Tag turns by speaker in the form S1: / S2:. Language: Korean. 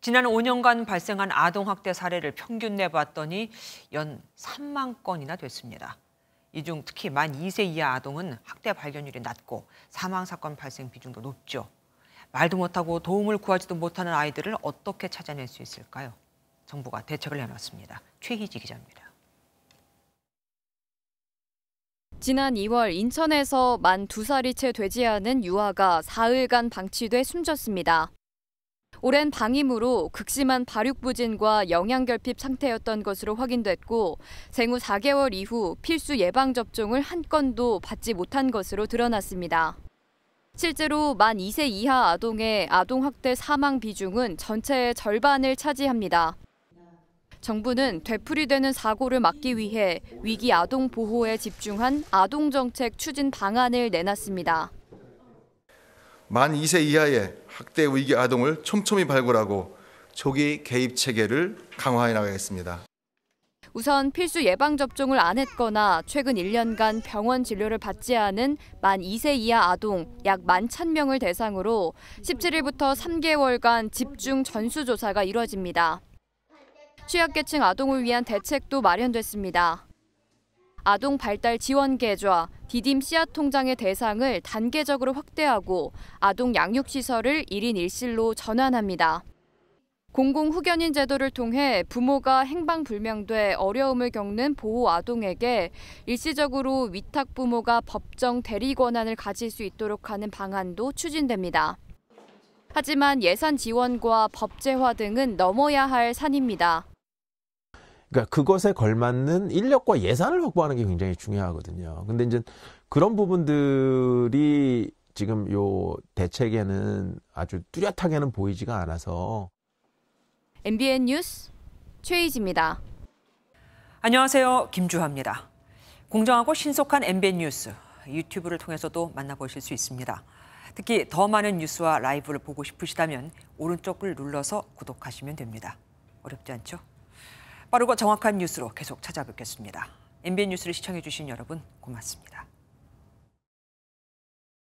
S1: 지난 5년간 발생한 아동학대 사례를 평균 내봤더니 연 3만 건이나 됐습니다. 이 중 특히 만 2세 이하 아동은 학대 발견율이 낮고 사망사건 발생 비중도 높죠. 말도 못하고 도움을 구하지도 못하는 아이들을 어떻게 찾아낼 수 있을까요? 정부가 대책을 내놨습니다. 최희지 기자입니다.
S2: 지난 2월 인천에서 만 2살이 채 되지 않은 유아가 사흘간 방치돼 숨졌습니다. 오랜 방임으로 극심한 발육부진과 영양결핍 상태였던 것으로 확인됐고 생후 4개월 이후 필수 예방접종을 한 건도 받지 못한 것으로 드러났습니다. 실제로 만 2세 이하 아동의 아동학대 사망 비중은 전체의 절반을 차지합니다. 정부는 되풀이되는 사고를 막기 위해 위기 아동 보호에 집중한 아동정책 추진 방안을 내놨습니다.
S3: 만 2세 이하의 학대 위기 아동을 촘촘히 발굴하고 조기 개입 체계를 강화해 나가겠습니다.
S2: 우선 필수 예방접종을 안 했거나 최근 1년간 병원 진료를 받지 않은 만 2세 이하 아동 약 11,000명을 대상으로 17일부터 3개월간 집중 전수조사가 이뤄집니다. 취약계층 아동을 위한 대책도 마련됐습니다. 아동 발달 지원 계좌, 디딤 씨앗 통장의 대상을 단계적으로 확대하고 아동 양육시설을 1인 1실로 전환합니다. 공공후견인 제도를 통해 부모가 행방불명돼 어려움을 겪는 보호 아동에게 일시적으로 위탁 부모가 법정 대리 권한을 가질 수 있도록 하는 방안도 추진됩니다. 하지만 예산 지원과 법제화 등은 넘어야 할 산입니다.
S4: 그러니까 그것에 걸맞는 인력과 예산을 확보하는 게 굉장히 중요하거든요. 근데 이제 그런 부분들이 지금 요 대책에는 아주 뚜렷하게는 보이지가 않아서.
S2: MBN 뉴스 최희지입니다.
S1: 안녕하세요. 김주하입니다. 공정하고 신속한 MBN 뉴스, 유튜브를 통해서도 만나보실 수 있습니다. 특히 더 많은 뉴스와 라이브를 보고 싶으시다면 오른쪽을 눌러서 구독하시면 됩니다. 어렵지 않죠? 빠르고 정확한 뉴스로 계속 찾아뵙겠습니다. MBN 뉴스를 시청해주신 여러분 고맙습니다.